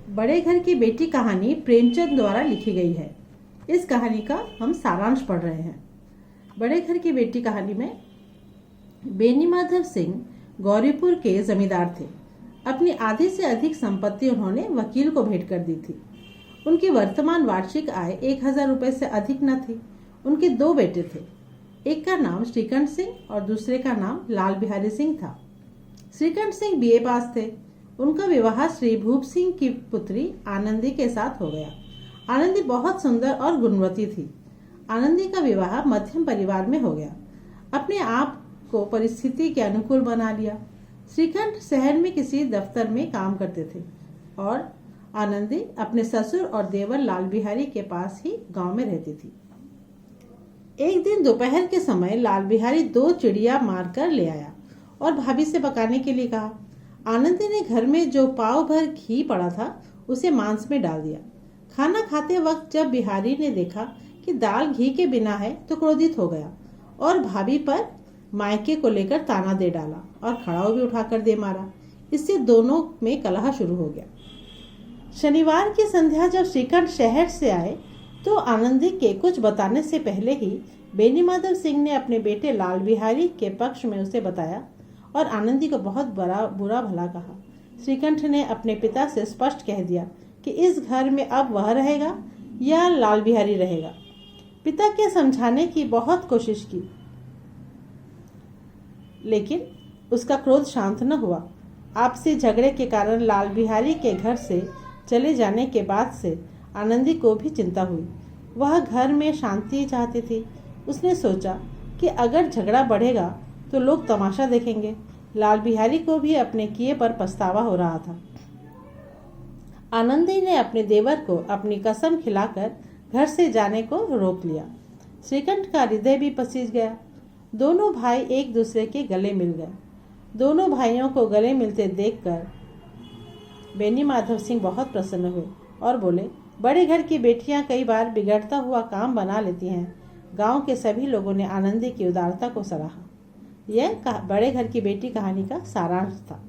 बड़े घर की बेटी कहानी प्रेमचंद द्वारा लिखी गई है। इस कहानी का हम सारांश पढ़ रहे हैं। बड़े घर की बेटी कहानी में बेनीमाधव सिंह गौरीपुर के जमींदार थे। अपनी आधी से अधिक संपत्ति उन्होंने वकील को भेंट कर दी थी। उनकी वर्तमान वार्षिक आय 1000 रुपये से अधिक न थी। उनके 2 बेटे थे। एक का नाम श्रीकंठ सिंह और दूसरे का नाम लाल बिहारी सिंह था। श्रीकंठ सिंह बीए पास थे। उनका विवाह श्री भूप सिंह की पुत्री आनंदी के साथ हो गया। आनंदी बहुत सुंदर और गुणवती थी। आनंदी का विवाह मध्यम परिवार में हो गया। अपने आप को परिस्थिति के अनुकूल बना लिया। श्रीकंठ शहर में किसी दफ्तर में काम करते थे और आनंदी अपने ससुर और देवर लाल बिहारी के पास ही गांव में रहती थी। एक दिन दोपहर के समय लाल बिहारी 2 चिड़िया मारकर ले आया और भाभी से पकाने के लिए कहा। आनंदी ने घर में जो पाव भर घी पड़ा था उसे मांस में डाल दिया। खाना खाते वक्त जब बिहारी ने देखा कि दाल घी के बिना है तो क्रोधित हो गया और भाभी पर मायके को लेकर ताना दे डाला और खड़ाऊ भी उठाकर दे मारा। इससे दोनों में कलह शुरू हो गया। शनिवार की संध्या जब श्रीकंठ शहर से आए तो आनंदी के कुछ बताने से पहले ही बेनीमाधव सिंह ने अपने बेटे लाल बिहारी के पक्ष में उसे बताया और आनंदी को बहुत बुरा भला कहा। श्रीकंठ ने अपने पिता से स्पष्ट कह दिया कि इस घर में अब वह रहेगा या लाल बिहारी रहेगा। पिता के समझाने की बहुत कोशिश की, लेकिन उसका क्रोध शांत न हुआ। आपसी झगड़े के कारण लाल बिहारी के घर से चले जाने के बाद से आनंदी को भी चिंता हुई। वह घर में शांति चाहती थी। उसने सोचा कि अगर झगड़ा बढ़ेगा तो लोग तमाशा देखेंगे। लाल बिहारी को भी अपने किए पर पछतावा हो रहा था। आनंदी ने अपने देवर को अपनी कसम खिलाकर घर से जाने को रोक लिया। श्रीकंठ का हृदय भी पसीज गया। दोनों भाई एक दूसरे के गले मिल गए। दोनों भाइयों को गले मिलते देखकर बेनीमाधव सिंह बहुत प्रसन्न हुए और बोले, बड़े घर की बेटियां कई बार बिगड़ता हुआ काम बना लेती हैं। गांव के सभी लोगों ने आनंदी की उदारता को सराहा। यह बड़े घर की बेटी कहानी का सारांश था।